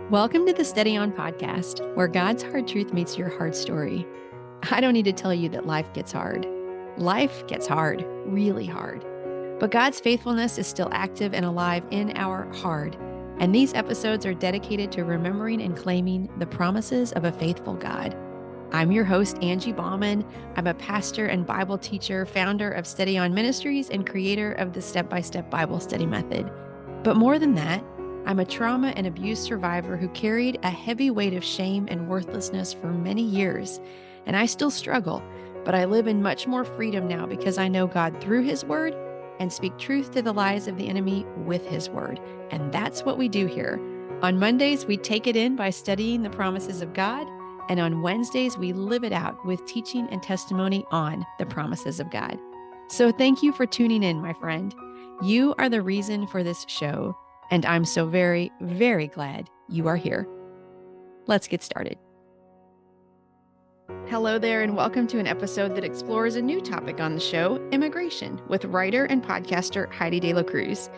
Welcome to the Steady On podcast, where God's hard truth meets your hard story. I don't need to tell you that life gets hard. Life gets hard, really hard. But God's faithfulness is still active and alive in our hard. And these episodes are dedicated to remembering and claiming the promises of a faithful God. I'm your host, Angie Bauman. I'm a pastor and Bible teacher, founder of Steady On Ministries, and creator of the Step-by-Step Bible Study Method. But more than that, I'm a trauma and abuse survivor who carried a heavy weight of shame and worthlessness for many years. And I still struggle, but I live in much more freedom now because I know God through His Word and speak truth to the lies of the enemy with His Word. And that's what we do here. On Mondays, we take it in by studying the promises of God. And on Wednesdays, we live it out with teaching and testimony on the promises of God. So thank you for tuning in, my friend. You are the reason for this show. And I'm so very, very glad you are here. Let's get started. Hello there, and welcome to an episode that explores a new topic on the show, immigration, with writer and podcaster Heidy De La Cruz.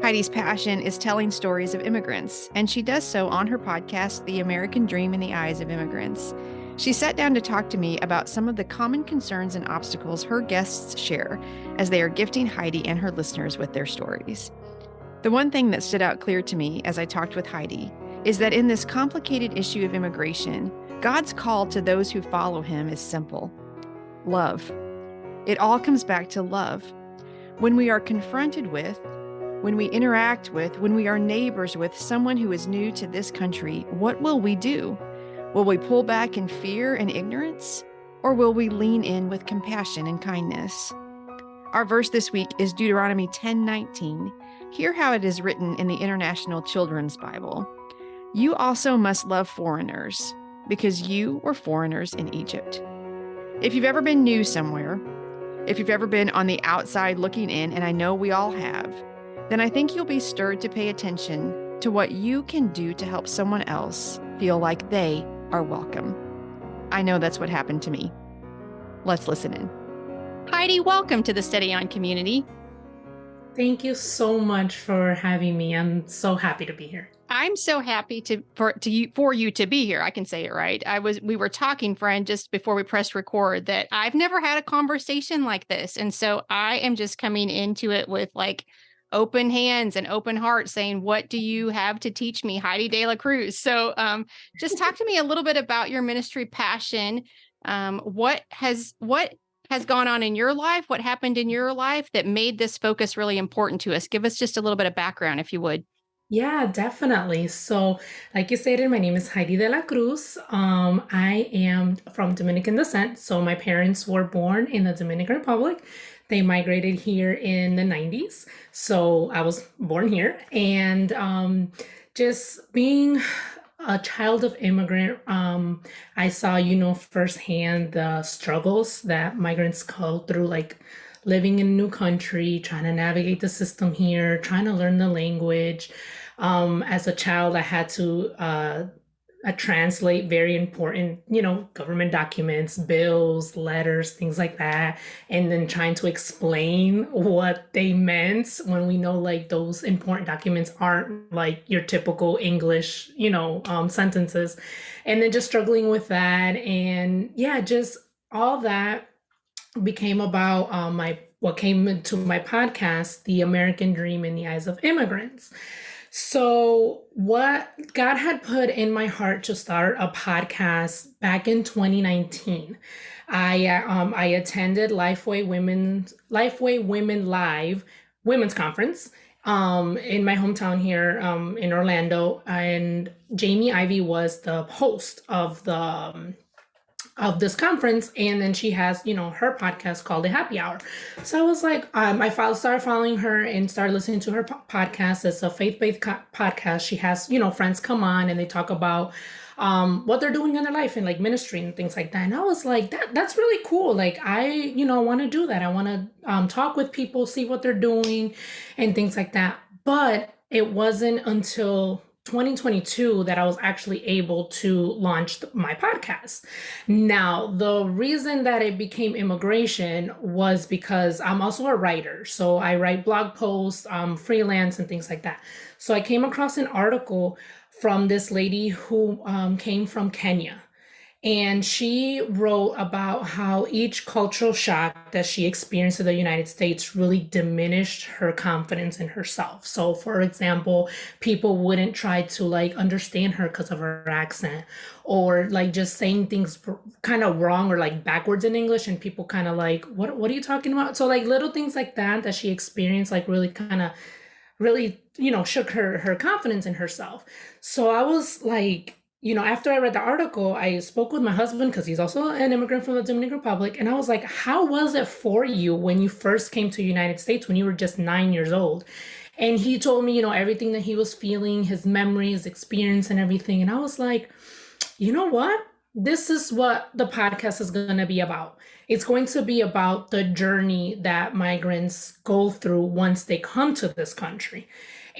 Heidy's passion is telling stories of immigrants, and she does so on her podcast, The American Dream in the Eyes of Immigrants. She sat down to talk to me about some of the common concerns and obstacles her guests share as they are gifting Heidy and her listeners with their stories. The one thing that stood out clear to me as I talked with Heidy is that in this complicated issue of immigration, God's call to those who follow Him is simple: love. It all comes back to love. When we are confronted with, when we interact with, when we are neighbors with someone who is new to this country, what will we do? Will we pull back in fear and ignorance, or will we lean in with compassion and kindness? Our verse this week is Deuteronomy 10:19. Hear how it is written in the International Children's Bible. You also must love foreigners, because you were foreigners in Egypt. If you've ever been new somewhere, if you've ever been on the outside looking in, and I know we all have, then I think you'll be stirred to pay attention to what you can do to help someone else feel like they are welcome. I know that's what happened to me. Let's listen in. Heidy, welcome to the Steady On community. Thank you so much for having me. I'm so happy to be here. I'm so happy for you to be here. I can say it right. We were talking, friend, just before we pressed record, that I've never had a conversation like this. And so I am just coming into it with like open hands and open heart, saying, what do you have to teach me, Heidy De La Cruz? So just talk to me a little bit about your ministry passion. What has gone on in your life? What happened in your life that made this focus really important to us? Give us just a little bit of background, if you would. Yeah, definitely. So, like you stated, my name is Heidy De La Cruz. I am from Dominican descent. So my parents were born in the Dominican Republic. They migrated here in the 90s. So I was born here. And just being a child of immigrant, I saw, firsthand the struggles that migrants go through, like living in a new country, trying to navigate the system here, trying to learn the language. As a child, I had to translate very important, government documents, bills, letters, things like that, and then trying to explain what they meant when we know like those important documents aren't like your typical English, sentences, and then just struggling with that. And yeah, just all that became about what came into my podcast, The American Dream in the Eyes of Immigrants. So what God had put in my heart to start a podcast back in 2019, I attended Lifeway Women Live Women's Conference in my hometown here in Orlando, and Jamie Ivey was the host of of this conference, and then she has her podcast called The Happy Hour. So I was like, started following her and started listening to her podcast. It's a faith-based podcast. She has friends come on and they talk about what they're doing in their life and like ministry and things like that. And I was like, that's really cool. Like I want to do that. I want to talk with people, see what they're doing and things like that. But it wasn't until 2022 that I was actually able to launch my podcast. Now, the reason that it became immigration was because I'm also a writer. So I write blog posts, freelance and things like that. So I came across an article from this lady who came from Kenya. And she wrote about how each cultural shock that she experienced in the United States really diminished her confidence in herself. So, for example, people wouldn't try to like understand her because of her accent, or like just saying things kind of wrong or like backwards in English, and people kind of like, what are you talking about? So like little things like that she experienced like really kind of really, shook her confidence in herself. So I was like, after I read the article, I spoke with my husband because he's also an immigrant from the Dominican Republic. And I was like, how was it for you when you first came to the United States when you were just 9 years old? And he told me, everything that he was feeling, his memories, experience, and everything. And I was like, you know what? This is what the podcast is going to be about. It's going to be about the journey that migrants go through once they come to this country.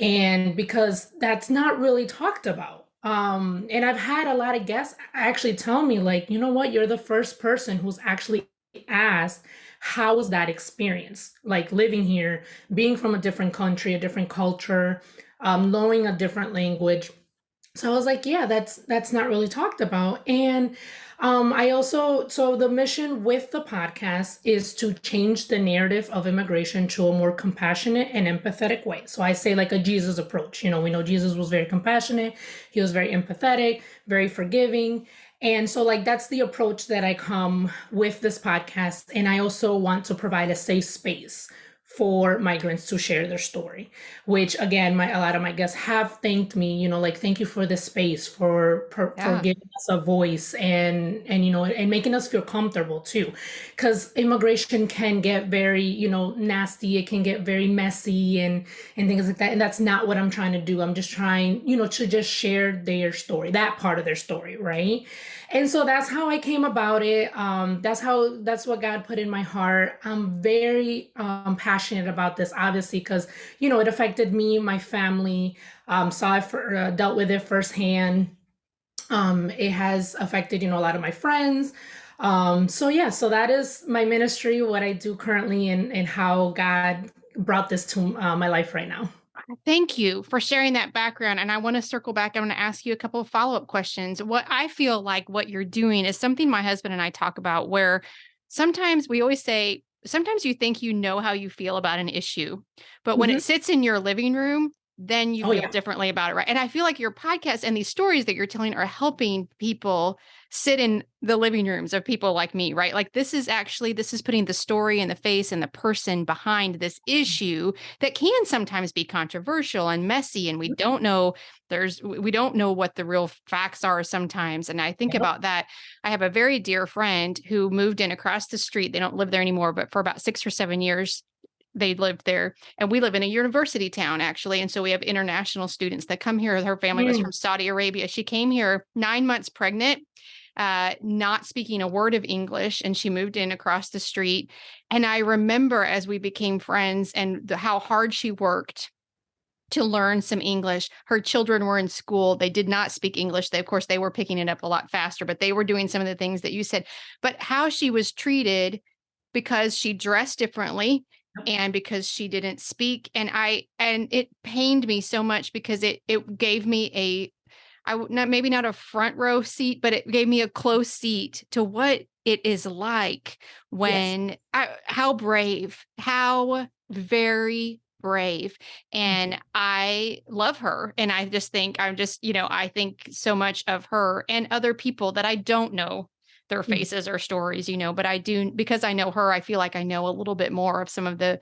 And because that's not really talked about. And I've had a lot of guests actually tell me, like, you know what, you're the first person who's actually asked, how was that experience? Like living here, being from a different country, a different culture, knowing a different language. So I was like, yeah, that's not really talked about. And I also, so the mission with the podcast is to change the narrative of immigration to a more compassionate and empathetic way. So I say like a Jesus approach. We know Jesus was very compassionate. He was very empathetic, very forgiving. And so like that's the approach that I come with this podcast. And I also want to provide a safe space for migrants to share their story, which again, a lot of my guests have thanked me, like, thank you for this space, for giving us a voice and making us feel comfortable too. Because immigration can get very, nasty. It can get very messy and things like that. And that's not what I'm trying to do. I'm just trying, to just share their story, that part of their story, right? And so that's how I came about it. That's what God put in my heart. I'm very passionate about this, obviously, because, it affected me, my family, saw it, dealt with it firsthand. It has affected, a lot of my friends. So that is my ministry, what I do currently, and how God brought this to my life right now. Thank you for sharing that background. And I want to circle back. I want to ask you a couple of follow-up questions. What I feel like what you're doing is something my husband and I talk about, where sometimes we always say, sometimes you think you know how you feel about an issue, but when it sits in your living room, then you feel differently about it, right? And I feel like your podcast and these stories that you're telling are helping people sit in the living rooms of people like me, right? Like this is putting the story and the face and the person behind this issue that can sometimes be controversial and messy. And we don't know what the real facts are sometimes. And I think about that. I have a very dear friend who moved in across the street. They don't live there anymore, but for about 6 or 7 years, they lived there, and we live in a university town, actually. And so we have international students that come here. Her family was from Saudi Arabia. She came here 9 months pregnant, not speaking a word of English, and she moved in across the street. And I remember as we became friends and how hard she worked to learn some English. Her children were in school. They did not speak English. Of course, they were picking it up a lot faster, but they were doing some of the things that you said. But how she was treated because she dressed differently, and because she didn't speak. And it pained me so much because it gave me maybe not a front row seat, but it gave me a close seat to what it is like when, how very brave. And I love her. And I just think, I think so much of her and other people that I don't know their faces or stories, but I do, because I know her, I feel like I know a little bit more of some of the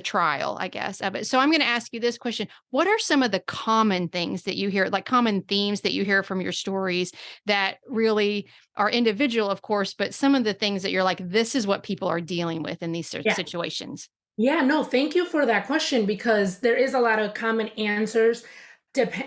trial, I guess, of it. So I'm going to ask you this question. What are some of the common things that you hear, like common themes that you hear from your stories that really are individual, of course, but some of the things that you're like, this is what people are dealing with in these situations? Yeah, no, thank you for that question, because there is a lot of common answers.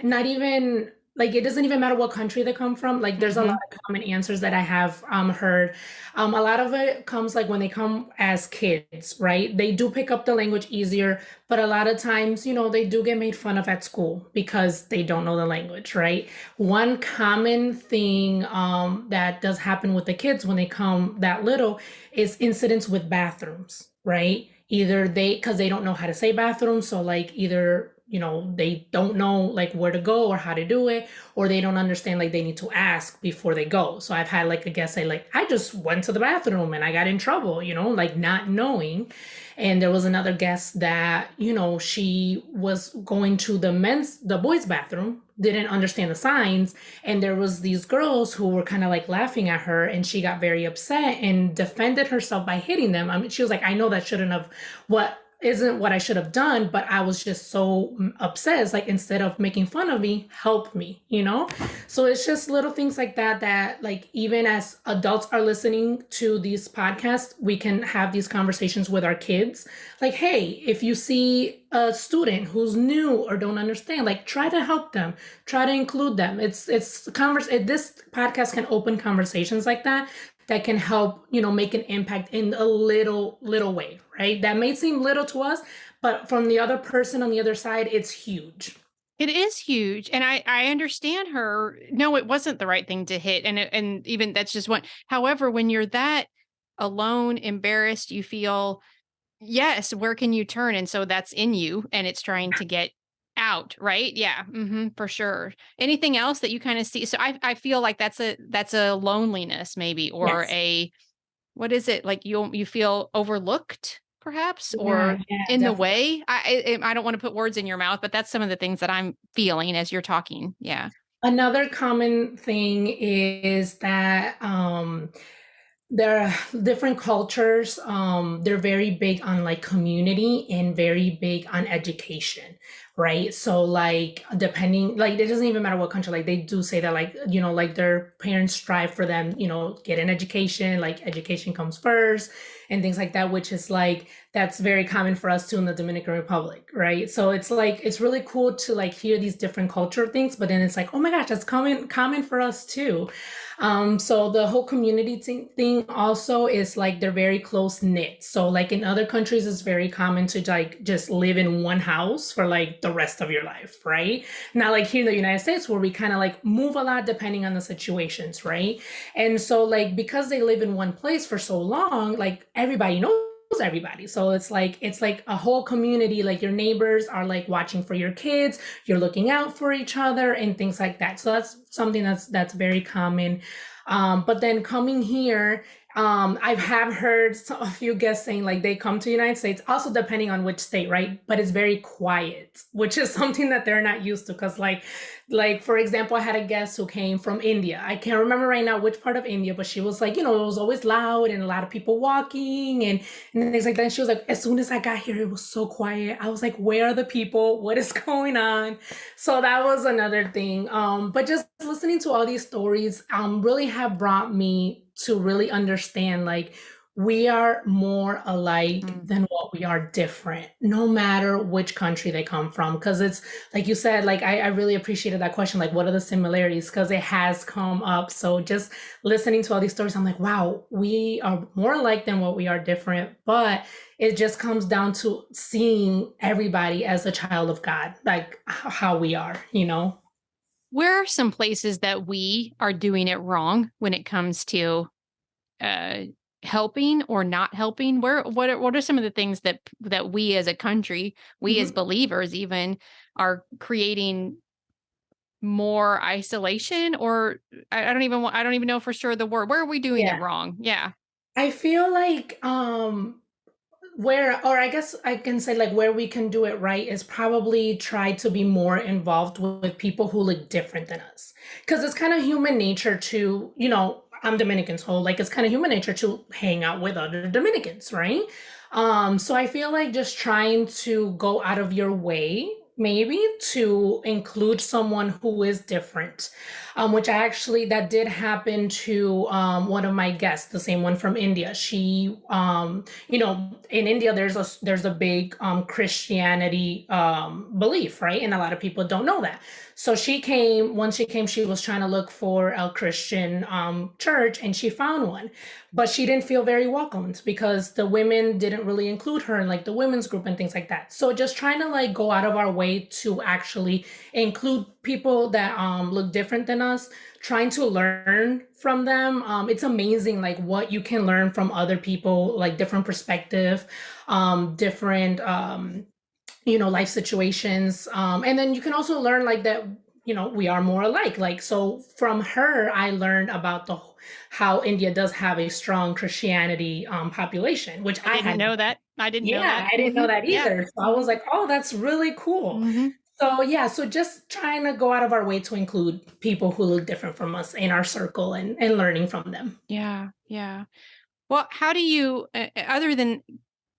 Not even like, it doesn't even matter what country they come from. Like there's a lot of common answers that I have heard. A lot of it comes like when they come as kids, right? They do pick up the language easier, but a lot of times, they do get made fun of at school because they don't know the language, right? One common thing that does happen with the kids when they come that little is incidents with bathrooms, right? Either because they don't know how to say bathroom. So like either they don't know like where to go or how to do it, or they don't understand like they need to ask before they go. So I've had like a guest say like, I just went to the bathroom and I got in trouble, like not knowing. And there was another guest that, she was going to the boys' bathroom, didn't understand the signs. And there was these girls who were kind of like laughing at her, and she got very upset and defended herself by hitting them. I mean, she was like, I know that shouldn't have, what isn't what I should have done, but I was just so upset. It's like, instead of making fun of me, help me. So it's just little things like that like, even as adults are listening to these podcasts, we can have these conversations with our kids. Like, hey, if you see a student who's new or don't understand, like, try to help them, try to include them. This podcast can open conversations like that can help, make an impact in a little way, right? That may seem little to us, but from the other person on the other side, it's huge. It is huge. And I understand her. No, it wasn't the right thing to hit. And even that's just one. However, when you're that alone, embarrassed, you feel, yes, where can you turn? And so that's in you and it's trying to get out, right? Yeah, for sure. Anything else that you kind of see? So I feel like that's a loneliness maybe, or Yes. a, what is it? Like you feel overlooked perhaps, Yeah, or yeah, in the definitely. way. I don't want to put words in your mouth, but that's some of the things that I'm feeling as you're talking. Yeah. Another common thing is that there are different cultures. They're very big on like community and very big on education, right? So like, depending, like, it doesn't even matter what country, like they do say that, like, like their parents strive for them, get an education, like education comes first and things like that, which is like, that's very common for us too in the Dominican Republic, right? So it's like, it's really cool to like hear these different cultural things, but then it's like, oh my gosh, that's common for us too. So the whole community thing also is like, they're very close knit. So like in other countries, it's very common to like just live in one house for like the rest of your life, right? Not like here in the United States where we kind of like move a lot depending on the situations, right? And so like, because they live in one place for so long, like everybody knows everybody. So it's like a whole community, like your neighbors are like watching for your kids, you're looking out for each other and things like that. So that's something that's very common. But then coming here, I have heard a few guests saying like they come to the United States, also depending on which state, right? But it's very quiet, which is something that they're not used to. Because like for example, I had a guest who came from India. I can't remember right now which part of India, but she was like, it was always loud and a lot of people walking and things like that. And she was like, as soon as I got here, it was so quiet. I was like, where are the people? What is going on? So that was another thing. But just listening to all these stories really have brought me to really understand like we are more alike than what we are different, no matter which country they come from. Because it's like you said, like I really appreciated that question, like what are the similarities? Because it has come up. So just listening to all these stories, I'm like, wow, we are more alike than what we are different. But it just comes down to seeing everybody as a child of God, like how we are. Where are some places that we are doing it wrong when it comes to uh helping or not helping? What are some of the things that we as a country, we as Mhm. believers even, are creating more isolation? Or I don't even know for sure the word. Where are we doing it Yeah. wrong? Yeah. I feel like where, or I guess I can say like where we can do it right is probably try to be more involved with people who look different than us. Because it's kind of human nature to, I'm Dominican, so like it's kind of human nature to hang out with other Dominicans, right? So I feel like just trying to go out of your way maybe to include someone who is different, which that did happen to one of my guests, the same one from India. She in India there's a big Christianity belief, right? And a lot of people don't know that. So once she came, she was trying to look for a Christian church, and she found one, but she didn't feel very welcomed because the women didn't really include her in like the women's group and things like that. So just trying to like go out of our way to actually include people that look different than us, trying to learn from them. It's amazing like what you can learn from other people, like different perspective, different life situations. And then you can also learn like that, we are more alike. Like, so from her, I learned about how India does have a strong Christianity population, which I I didn't had. know that. I didn't know Yeah, that. I didn't know that Yeah. either. So I was like, oh, that's really cool. Hmm. So yeah, so just trying to go out of our way to include people who look different from us in our circle and learning from them. Yeah. Yeah. Well, how do you, other than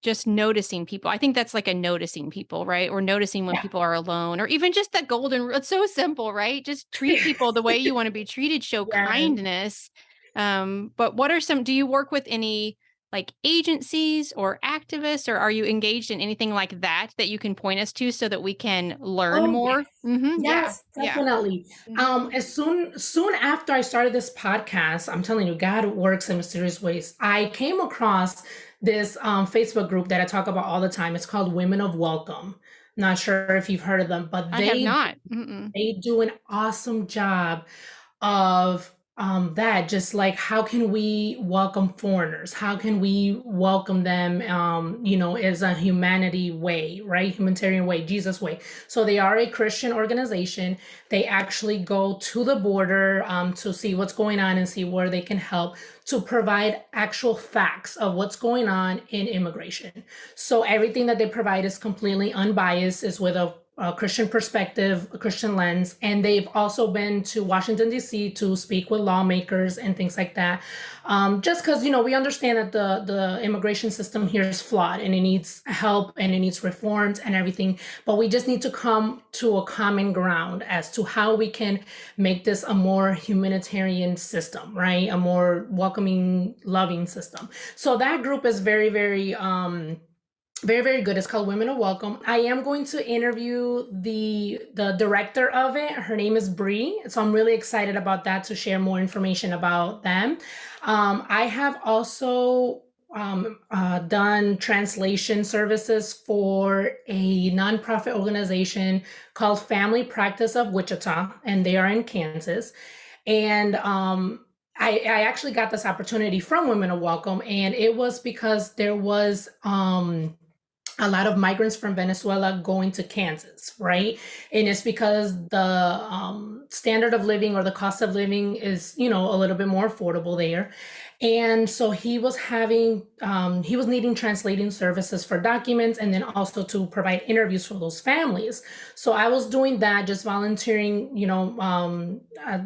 just noticing people, I think that's like a noticing people, right? Or noticing when Yeah. people are alone, or even just that golden rule. It's so simple, right? Just treat people the way you want to be treated, show Yes. kindness. But what are some, do you work with any like agencies or activists, or are you engaged in anything like that that you can point us to so that we can learn Oh, more? Yeah. yes, Yeah. definitely. Hmm. As soon after I started this podcast, I'm telling you, God works in mysterious ways. I came across this Facebook group that I talk about all the time. It's called Women of Welcome. Not sure if you've heard of them, but I have not. Mm-mm. they do an awesome job of that, just like how can we welcome foreigners, how can we welcome them, as a humanity way, right? Humanitarian way, Jesus way. So they are a Christian organization. They actually go to the border to see what's going on and see where they can help to provide actual facts of what's going on in immigration. So everything that they provide is completely unbiased, is with a Christian perspective, a Christian lens, and they've also been to Washington D.C. to speak with lawmakers and things like that. Just because we understand that the immigration system here is flawed and it needs help and it needs reforms and everything, but we just need to come to a common ground as to how we can make this a more humanitarian system, right? A more welcoming, loving system. So that group is very, very very, very good. It's called Women of Welcome. I am going to interview the director of it. Her name is Bree. So I'm really excited about that, to share more information about them. I have also done translation services for a nonprofit organization called Family Practice of Wichita, and they are in Kansas. And I actually got this opportunity from Women of Welcome, and it was because there was a lot of migrants from Venezuela going to Kansas, right? And it's because the standard of living or the cost of living is, a little bit more affordable there. And so he was needing translating services for documents, and then also to provide interviews for those families. So I was doing that, just volunteering,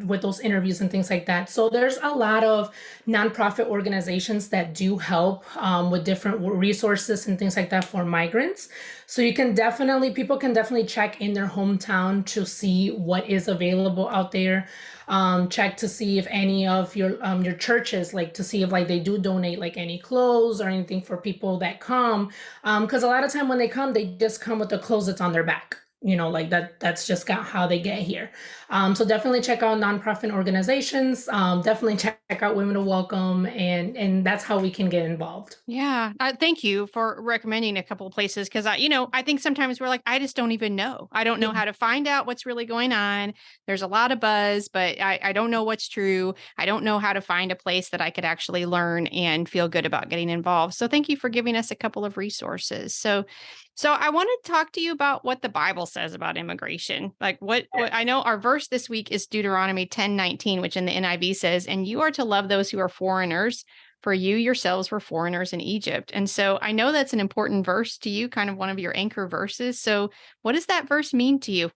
with those interviews and things like that. So there's a lot of nonprofit organizations that do help with different resources and things like that for migrants. So people can definitely check in their hometown to see what is available out there. Check to see if any of your churches, like to see if like they do donate like any clothes or anything for people that come. Because a lot of time when they come, they just come with the clothes that's on their back. Like that's just how they get here. So definitely check out nonprofit organizations. Definitely check out Women of Welcome, and that's how we can get involved. Yeah. Thank you for recommending a couple of places. Cause I think sometimes we're like, I just don't even know. I don't know how to find out what's really going on. There's a lot of buzz, but I don't know what's true. I don't know how to find a place that I could actually learn and feel good about getting involved. So thank you for giving us a couple of resources. So I want to talk to you about what the Bible says about immigration. Like what I know our verse this week is Deuteronomy 10:19, which in the NIV says, "And you are to love those who are foreigners, for you yourselves were foreigners in Egypt." And so I know that's an important verse to you, kind of one of your anchor verses. So what does that verse mean to you?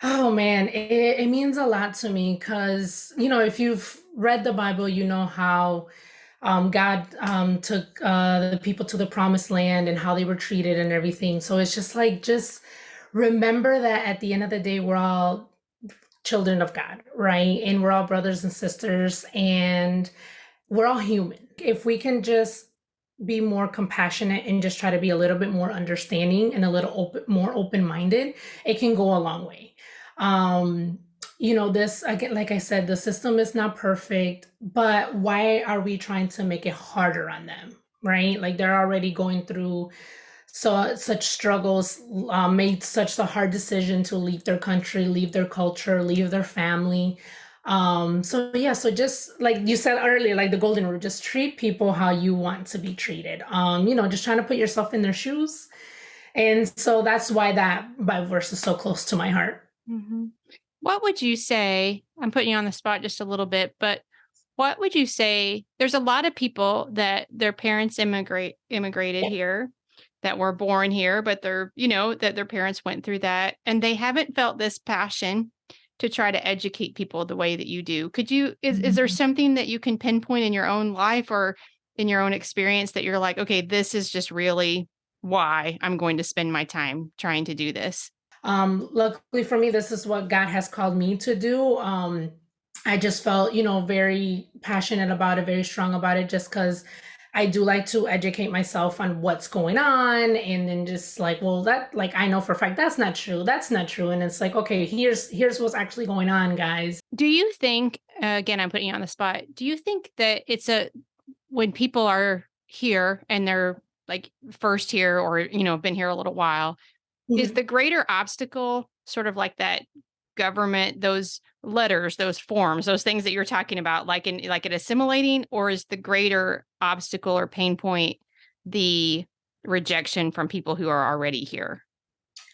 Oh man, it means a lot to me because, if you've read the Bible, you know how God took the people to the promised land and how they were treated and everything. So it's just remember that at the end of the day, we're all children of God, right? And we're all brothers and sisters, and we're all human. If we can just be more compassionate and just try to be a little bit more understanding and a little more open-minded, it can go a long way. Um, this again, like I said, the system is not perfect, but why are we trying to make it harder on them? Right? Like they're already going through such struggles, made such a hard decision to leave their country, leave their culture, leave their family. So yeah, so just like you said earlier, like the golden rule, just treat people how you want to be treated. Just trying to put yourself in their shoes And so that's why that Bible verse is so close to my heart. Mm-hmm. What would you say? I'm putting you on the spot just a little bit, but what would you say? There's a lot of people that their parents immigrated Yeah. here, that were born here, but they're, that their parents went through that and they haven't felt this passion to try to educate people the way that you do. Is there Mhm. something that you can pinpoint in your own life or in your own experience that you're like, okay, this is just really why I'm going to spend my time trying to do this? Luckily for me, this is what God has called me to do. I just felt, very passionate about it, very strong about it, just because I do like to educate myself on what's going on. And then just like, well, that, like, I know for a fact that's not true. That's not true. And it's like, okay, here's what's actually going on, guys. Do you think, again, I'm putting you on the spot. Do you think that when people are here and they're like first here or, been here a little while, is Mhm. the greater obstacle sort of like that government, those letters, those forms, those things that you're talking about, like it assimilating, or is the greater obstacle or pain point the rejection from people who are already here?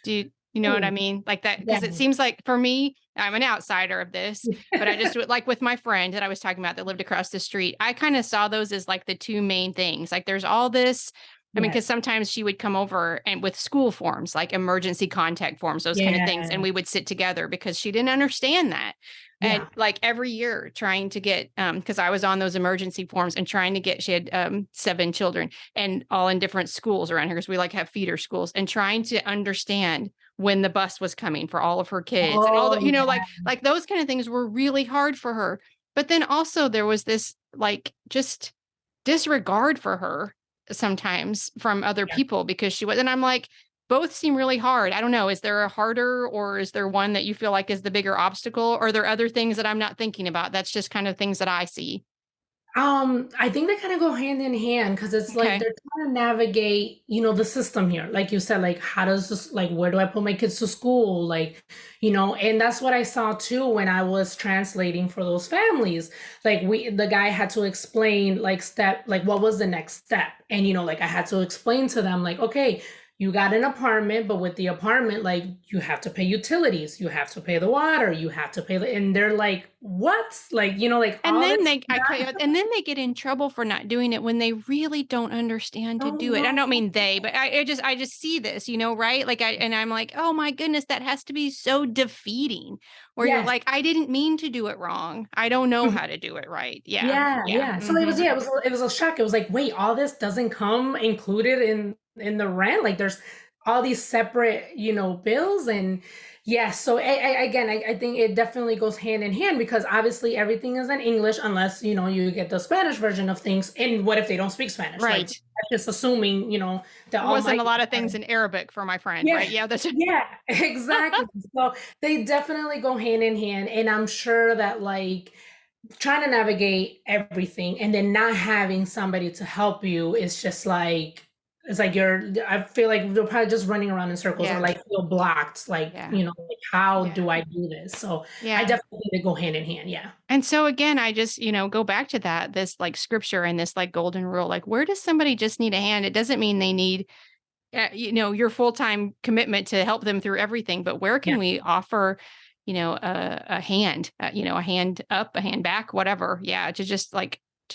You know what I Ooh, mean? Like that, yeah. because it seems like for me, I'm an outsider of this, but I just like with my friend that I was talking about that lived across the street, I kind of saw those as like the two main things. Like there's all this. I mean, because Yes. sometimes she would come over and with school forms, like emergency contact forms, those kind of things, and Yeah. we would sit together because she didn't understand that. And Yeah. like every year trying to get, because I was on those emergency forms and trying to get, she had 7 children and all in different schools around here because we like have feeder schools and trying to understand when the bus was coming for all of her kids and all Oh, the, like those kind of things were really hard for her. But then also there was this like just disregard for her sometimes from other yeah. people because she was, and I'm like, both seem really hard. I don't know. Is there a harder or is there one that you feel like is the bigger obstacle? Or are there other things that I'm not thinking about? That's just kind of things that I see. I think they kind of go hand in hand because it's like Okay. they're trying to navigate, the system here. Like you said, like how does this, like where do I put my kids to school? Like, and that's what I saw too when I was translating for those families. Like the guy had to explain like what was the next step. And like I had to explain to them like, okay, you got an apartment, but with the apartment, like you have to pay utilities, you have to pay the water, you have to pay and they're like, what? Like, like And all then this they and then they get in trouble for not doing it when they really don't understand to Oh do it. I no. don't mean they, but I just see this, right? And I'm like, oh my goodness, that has to be so defeating. Where you're Yes. like, I didn't mean to do it wrong. I don't know Mhm. how to do it right. Yeah, Yeah, yeah. yeah. So it Hmm. was, it was a shock. It was like, wait, all this doesn't come included in the rent. Like there's all these separate, bills and yeah. So again, I think it definitely goes hand in hand because obviously everything is in English unless you get the Spanish version of things. And what if they don't speak Spanish? Like Right. that's just assuming that There all wasn't my a lot of things in Arabic for my friend, Yeah, right? Yeah, that's yeah, exactly. So they definitely go hand in hand, and I'm sure that like trying to navigate everything and then not having somebody to help you is just like it's like I feel like you're probably just running around in circles or yeah, like feel blocked, like, yeah, like how yeah, do I do this? So I yeah. definitely think they go hand in hand. Yeah. And so again, I just, go back to that, this like scripture and this like golden rule. Like, where does somebody just need a hand? It doesn't mean they need, your full time commitment to help them through everything, but where Yeah. can we offer, a hand, a hand up, a hand back, whatever. Yeah. To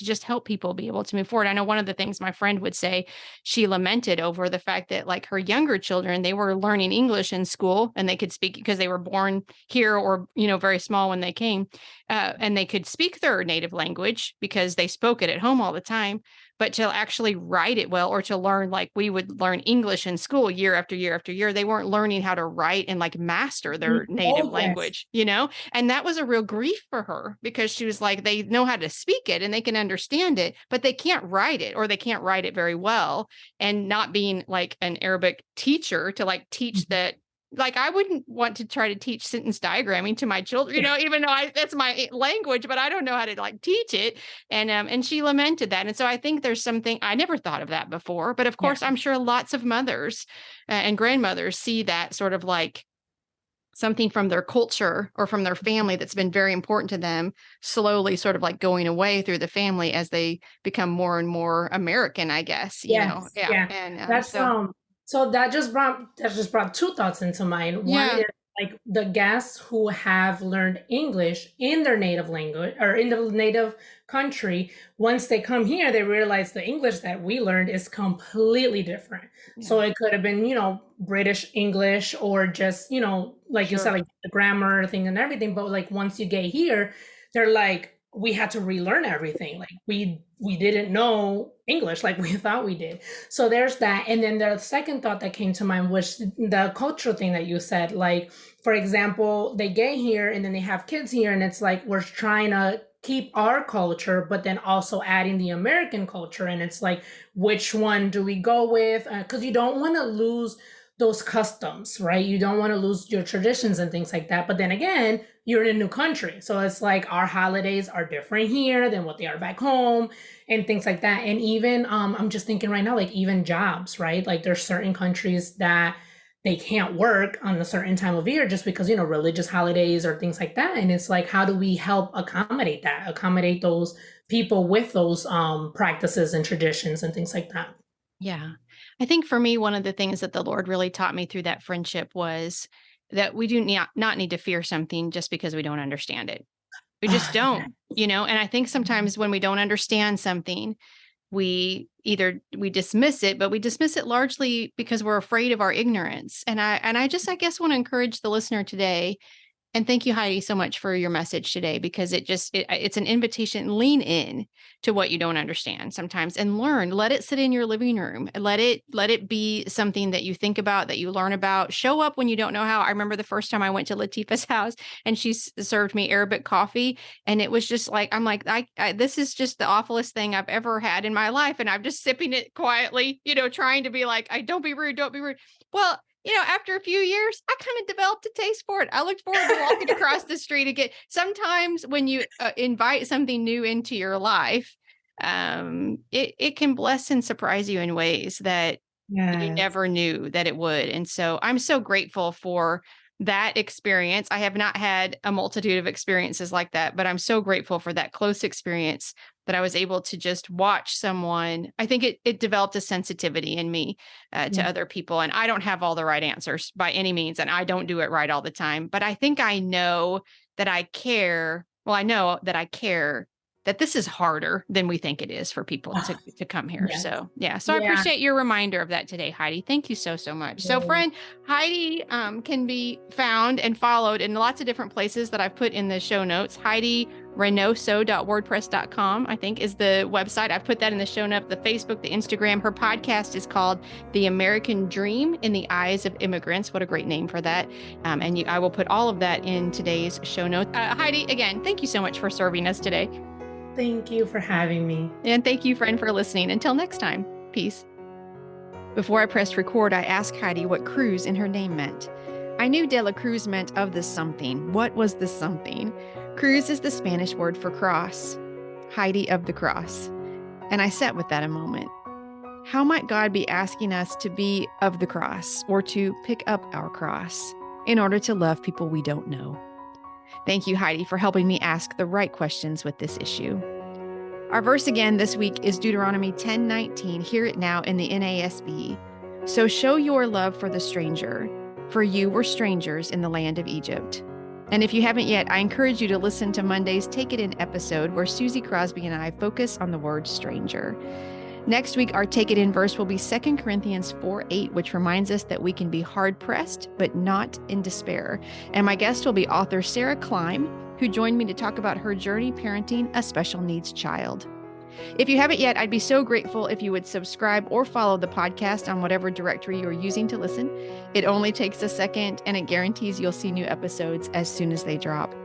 just help people be able to move forward. I know one of the things my friend would say, she lamented over the fact that like her younger children, they were learning English in school and they could speak because they were born here or, very small when they came, and they could speak their native language because they spoke it at home all the time. But to actually write it well or to learn like we would learn English in school year after year after year, they weren't learning how to write and like master their native Oh yes. language. And that was a real grief for her because she was like, they know how to speak it and they can understand it, but they can't write it or they can't write it very well. And not being like an Arabic teacher to like teach Mhm. that, like I wouldn't want to try to teach sentence diagramming to my children, Yeah. even though that's my language, but I don't know how to like teach it. And she lamented that. And so I think there's something I never thought of that before, but of Yeah. course I'm sure lots of mothers and grandmothers see that sort of like something from their culture or from their family that's been very important to them slowly sort of like going away through the family as they become more and more American, I guess. Yes. Yeah. Yeah. And That's so So that just brought two thoughts into mind. One Yeah, is like the guests who have learned English in their native language or in the native country, once they come here, they realize the English that we learned is completely different. yeah, So it could have been, British English or just, like you said, sure, like the grammar thing and everything. But like once you get here, they're like, we had to relearn everything. Like we didn't know English like we thought we did. So there's that. And then the second thought that came to mind was the cultural thing that you said. Like, for example, they get here and then they have kids here, and it's like we're trying to keep our culture, but then also adding the American culture. And it's like, which one do we go with? Because you don't want to lose those customs, right? You don't want to lose your traditions and things like that. But then again, you're in a new country. So it's like our holidays are different here than what they are back home and things like that. And even I'm just thinking right now, like even jobs, right? Like there's certain countries that they can't work on a certain time of year just because, religious holidays or things like that. And it's like, how do we help accommodate those people with those practices and traditions and things like that? yeah. I think for me, one of the things that the Lord really taught me through that friendship was that we do not need to fear something just because we don't understand it. We just Ah, don't, and I think sometimes when we don't understand something, we dismiss it, but we dismiss it largely because we're afraid of our ignorance. And I guess want to encourage the listener today. And thank you, Heidi, so much for your message today, because it's an invitation. Lean in to what you don't understand sometimes and learn. Let it sit in your living room. Let it be something that you think about, that you learn about. Show up when you don't know how. I remember the first time I went to Latifah's house and she served me Arabic coffee, and it was just like, I'm like, this is just the awfulest thing I've ever had in my life, and I'm just sipping it quietly, trying to be like, I don't be rude, don't be rude. Well, after a few years, I kind of developed a taste for it. I looked forward to walking across the street again. Sometimes when you invite something new into your life, it can bless and surprise you in ways that you yes. never knew that it would. And so I'm so grateful for that experience. I have not had a multitude of experiences like that, but I'm so grateful for that close experience that I was able to just watch someone. I think it developed a sensitivity in me to Yeah. other people. And I don't have all the right answers by any means, and I don't do it right all the time. But I think I know that I care. Well, I know that I care that this is harder than we think it is for people Ah, to come here. yes. So yeah. So I Yeah. appreciate your reminder of that today, Heidi. Thank you so, so much. So Yeah. friend, Heidi can be found and followed in lots of different places that I've put in the show notes. Reynoso.wordpress.com, I think, is the website. I've put that in the show notes, the Facebook, the Instagram. Her podcast is called The American Dream in the Eyes of Immigrants. What a great name for that. I will put all of that in today's show notes. Heidi, again, thank you so much for serving us today. Thank you for having me. And thank you, friend, for listening. Until next time, peace. Before I pressed record, I asked Heidi what Cruz in her name meant. I knew De La Cruz meant of the something. What was the something? Cruz is the Spanish word for cross. Heidi of the cross. And I sat with that a moment. How might God be asking us to be of the cross, or to pick up our cross in order to love people we don't know? Thank you, Heidi, for helping me ask the right questions with this issue. Our verse again this week is Deuteronomy 10:19. Hear it now in the NASB. So show your love for the stranger, for you were strangers in the land of Egypt. And if you haven't yet, I encourage you to listen to Monday's Take It In episode, where Susie Crosby and I focus on the word stranger. Next week, our Take It In verse will be 2 Corinthians 4:8, which reminds us that we can be hard-pressed, but not in despair. And my guest will be author Sarah Klein, who joined me to talk about her journey parenting a special needs child. If you haven't yet, I'd be so grateful if you would subscribe or follow the podcast on whatever directory you're using to listen. It only takes a second, and it guarantees you'll see new episodes as soon as they drop.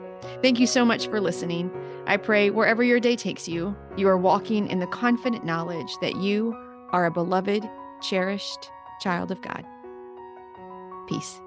Thank you so much for listening. I pray wherever your day takes you, you are walking in the confident knowledge that you are a beloved, cherished child of God. Peace.